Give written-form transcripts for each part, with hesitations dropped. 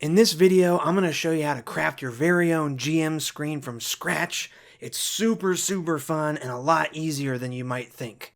In this video, I'm going to show you how to craft your very own GM screen from scratch. It's super fun and a lot easier than you might think.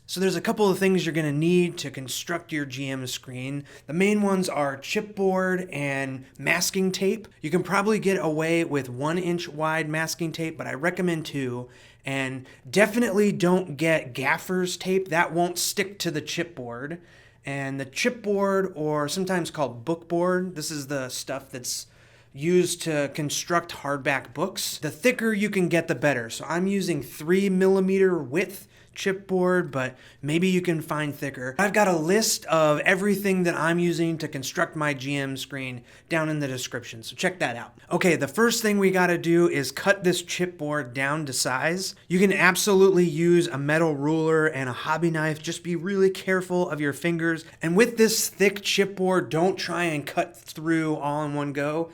So there's a couple of things you're going to need to construct your GM screen. The main ones are chipboard and masking tape. You can probably get away with 1-inch wide masking tape, but I recommend 2. And definitely don't get gaffer's tape. That won't stick to the chipboard. And the chipboard, or sometimes called bookboard, this is the stuff that's used to construct hardback books. The thicker you can get, the better. So I'm using 3mm width chipboard, but maybe you can find thicker. I've got a list of everything that I'm using to construct my GM screen down in the description, so check that out. Okay, the first thing we gotta do is cut this chipboard down to size. You can absolutely use a metal ruler and a hobby knife. Just be really careful of your fingers. And with this thick chipboard, don't try and cut through all in one go.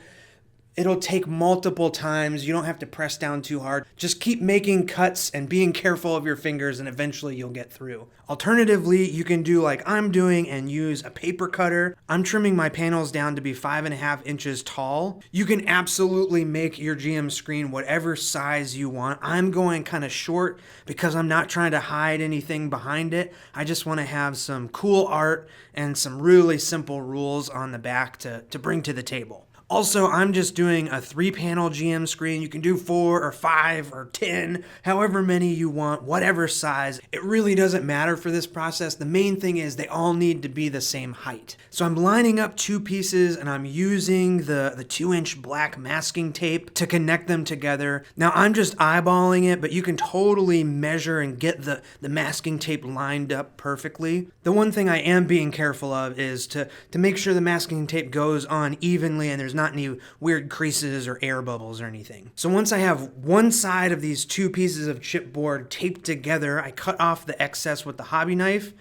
It'll take multiple times. You don't have to press down too hard. Just keep making cuts and being careful of your fingers, and eventually you'll get through. Alternatively, you can do like I'm doing and use a paper cutter. I'm trimming my panels down to be 5.5 inches tall. You can absolutely make your GM screen whatever size you want. I'm going kind of short because I'm not trying to hide anything behind it. I just want to have some cool art and some really simple rules on the back to bring to the table. Also, I'm just doing a 3-panel GM screen. You can do 4 or 5 or 10, however many you want, whatever size. It really doesn't matter for this process. The main thing is they all need to be the same height. So I'm lining up 2 pieces and I'm using the 2-inch black masking tape to connect them together. Now I'm just eyeballing it, but you can totally measure and get the masking tape lined up perfectly. The one thing I am being careful of is to make sure the masking tape goes on evenly and there's not any weird creases or air bubbles or anything. So once I have one side of these 2 pieces of chipboard taped together, I cut off the excess with the hobby knife.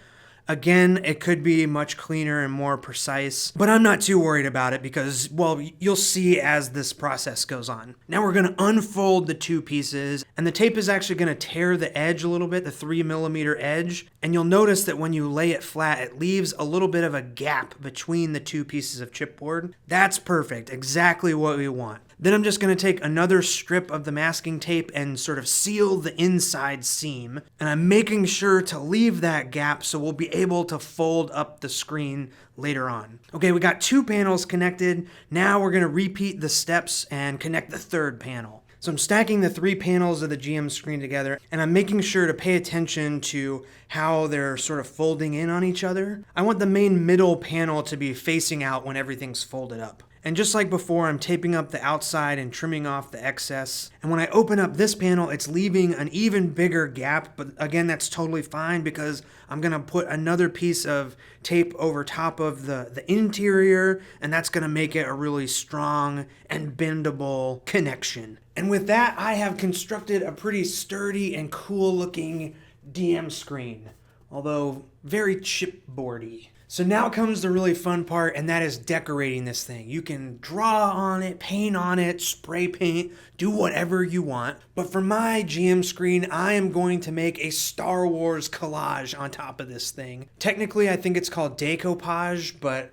Again, it could be much cleaner and more precise, but I'm not too worried about it because, well, you'll see as this process goes on. Now we're going to unfold the 2 pieces, and the tape is actually going to tear the edge a little bit, the 3mm edge, and you'll notice that when you lay it flat, it leaves a little bit of a gap between the 2 pieces of chipboard. That's perfect, exactly what we want. Then I'm just going to take another strip of the masking tape and sort of seal the inside seam. And I'm making sure to leave that gap so we'll be able to fold up the screen later on. Okay, we got 2 panels connected. Now we're going to repeat the steps and connect the 3rd panel. So I'm stacking the 3 panels of the GM screen together, and I'm making sure to pay attention to how they're sort of folding in on each other. I want the main middle panel to be facing out when everything's folded up. And just like before, I'm taping up the outside and trimming off the excess. And when I open up this panel, it's leaving an even bigger gap. But again, that's totally fine because I'm going to put another piece of tape over top of the interior. And that's going to make it a really strong and bendable connection. And with that, I have constructed a pretty sturdy and cool looking DM screen, although very chipboardy. So now comes the really fun part, and that is decorating this thing. You can draw on it, paint on it, spray paint, do whatever you want. But for my GM screen, I am going to make a Star Wars collage on top of this thing. Technically, I think it's called decoupage, but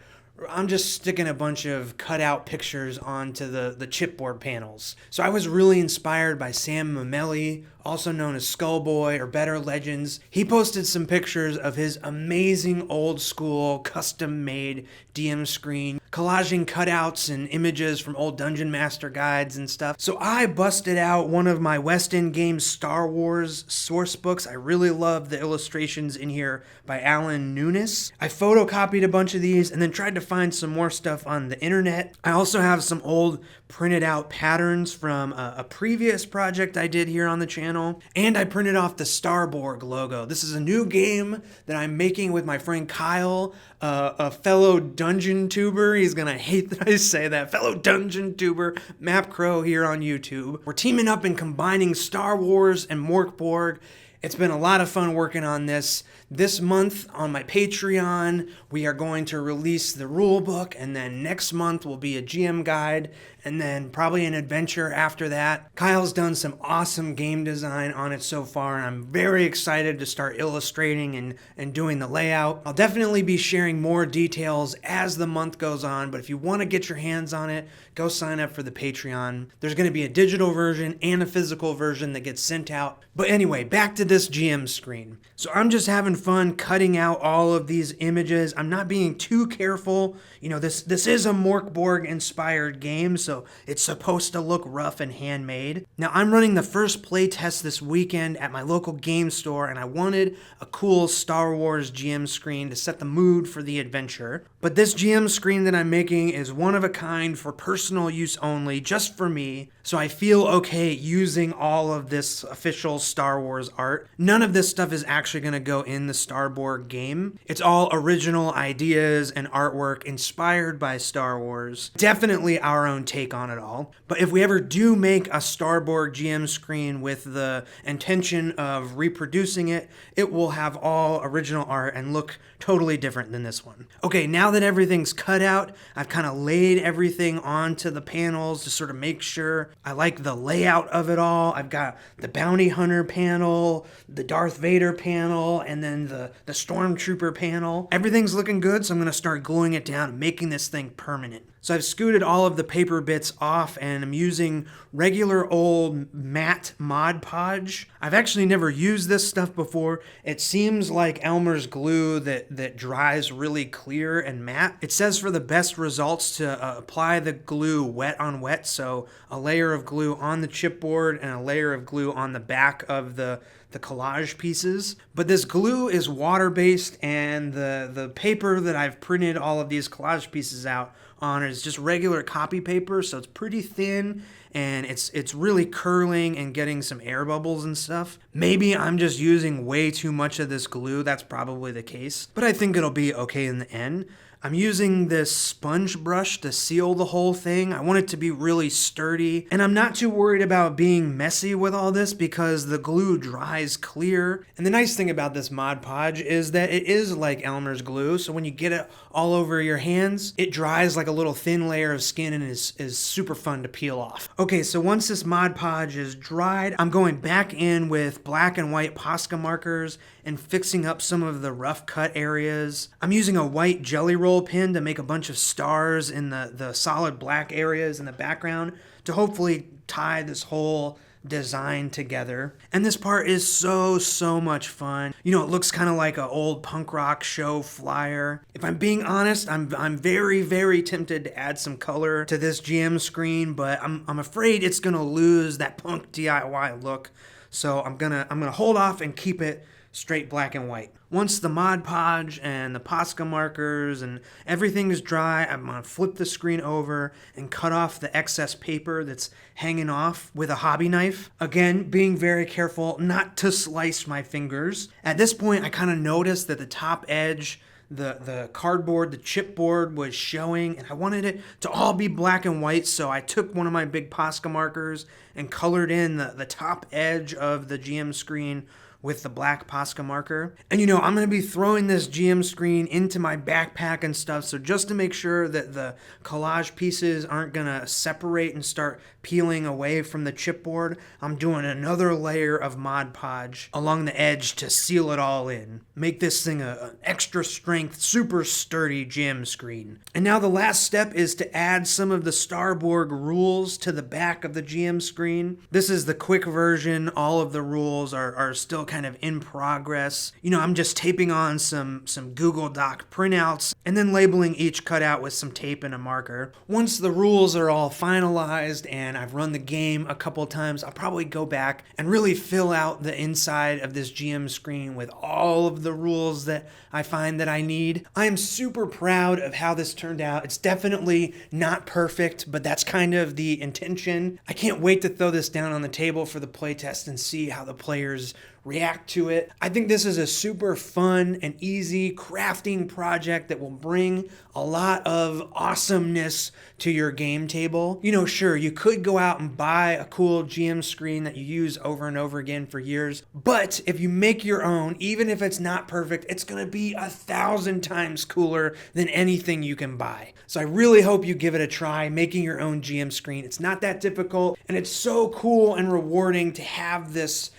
I'm just sticking a bunch of cutout pictures onto the chipboard panels. So I was really inspired by Sam Mamelli, also known as Skullboy or Better Legends. He posted some pictures of his amazing old school custom made DM screen, collaging cutouts and images from old Dungeon Master guides and stuff. So I busted out one of my West End Games Star Wars source books. I really love the illustrations in here by Alan Nunes. I photocopied a bunch of these and then tried to find some more stuff on the internet. I also have some old printed out patterns from a previous project I did here on the channel, and I printed off the Starborg logo. This is a new game that I'm making with my friend Kyle, a fellow dungeon tuber. He's gonna hate that I say that. Fellow dungeon tuber, Map Crow here on YouTube. We're teaming up and combining Star Wars and Morkborg. It's been a lot of fun working on this. This month on my Patreon, we are going to release the rule book, and then next month will be a GM guide, and then probably an adventure after that. Kyle's done some awesome game design on it so far, and I'm very excited to start illustrating and doing the layout. I'll definitely be sharing more details as the month goes on, but if you want to get your hands on it, go sign up for the Patreon. There's going to be a digital version and a physical version that gets sent out. But anyway, back to this GM screen. So I'm just having fun cutting out all of these images. I'm not being too careful. You know, this is a Morkborg inspired game, so it's supposed to look rough and handmade. Now I'm running the first playtest this weekend at my local game store, and I wanted a cool Star Wars GM screen to set the mood for the adventure. But this GM screen that I'm making is one of a kind for personal use only, just for me, so I feel okay using all of this official Star Wars art. None of this stuff is actually going to go in the Starborg game. It's all original ideas and artwork inspired by Star Wars. Definitely our own take on it all. But if we ever do make a Starborg GM screen with the intention of reproducing it, it will have all original art and look totally different than this one. Okay, now that everything's cut out, I've kind of laid everything onto the panels to sort of make sure I like the layout of it all. I've got the Bounty Hunter panel, the Darth Vader panel, and then the Stormtrooper panel. Everything's looking good, so I'm going to start gluing it down and making this thing permanent. So I've scooted all of the paper bits off, and I'm using regular old matte Mod Podge. I've actually never used this stuff before. It seems like Elmer's glue that dries really clear and matte. It says for the best results to apply the glue wet on wet, so a layer of glue on the chipboard and a layer of glue on the back of the collage pieces. But this glue is water-based, and the paper that I've printed all of these collage pieces out on is just regular copy paper, so it's pretty thin, and it's really curling and getting some air bubbles and stuff. Maybe I'm just using way too much of this glue. That's probably the case, but I think it'll be okay in the end. I'm using this sponge brush to seal the whole thing. I want it to be really sturdy, and I'm not too worried about being messy with all this because the glue dries clear. And the nice thing about this Mod Podge is that it is like Elmer's glue, so when you get it all over your hands, it dries like a little thin layer of skin and is super fun to peel off. Okay, so once this Mod Podge is dried, I'm going back in with black and white Posca markers and fixing up some of the rough cut areas. I'm using a white jelly roll pin to make a bunch of stars in the solid black areas in the background to hopefully tie this whole design together. And this part is so much fun. You know, it looks kind of like an old punk rock show flyer. If I'm being honest, I'm very tempted to add some color to this GM screen, but I'm afraid it's gonna lose that punk DIY look. So I'm gonna hold off and keep it straight black and white. Once the Mod Podge and the Posca markers and everything is dry, I'm going to flip the screen over and cut off the excess paper that's hanging off with a hobby knife. Again, being very careful not to slice my fingers. At this point, I kind of noticed that the top edge, the cardboard, the chipboard was showing, and I wanted it to all be black and white, so I took one of my big Posca markers and colored in the top edge of the GM screen with the black Posca marker. And you know, I'm going to be throwing this GM screen into my backpack and stuff, so just to make sure that the collage pieces aren't going to separate and start peeling away from the chipboard, I'm doing another layer of Mod Podge along the edge to seal it all in. Make this thing an extra strength, super sturdy GM screen. And now the last step is to add some of the Starborg rules to the back of the GM screen. This is the quick version. All of the rules are still kind of in progress. You know, I'm just taping on some Google Doc printouts and then labeling each cutout with some tape and a marker. Once the rules are all finalized and I've run the game a couple times, I'll probably go back and really fill out the inside of this GM screen with all of the rules that I find that I need. I am super proud of how this turned out. It's definitely not perfect, but that's kind of the intention. I can't wait to throw this down on the table for the playtest and see how the players react to it. I think this is a super fun and easy crafting project that will bring a lot of awesomeness to your game table. You know, sure, you could go out and buy a cool GM screen that you use over and over again for years, but if you make your own, even if it's not perfect, it's gonna be 1,000 times cooler than anything you can buy. So I really hope you give it a try, making your own GM screen. It's not that difficult, and it's so cool and rewarding to have this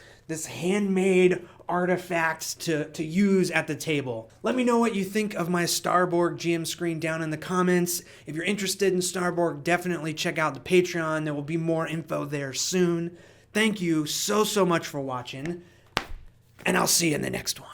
handmade artifact to use at the table. Let me know what you think of my Starborg GM screen down in the comments. If you're interested in Starborg, definitely check out the Patreon. There will be more info there soon. Thank you so much for watching, and I'll see you in the next one.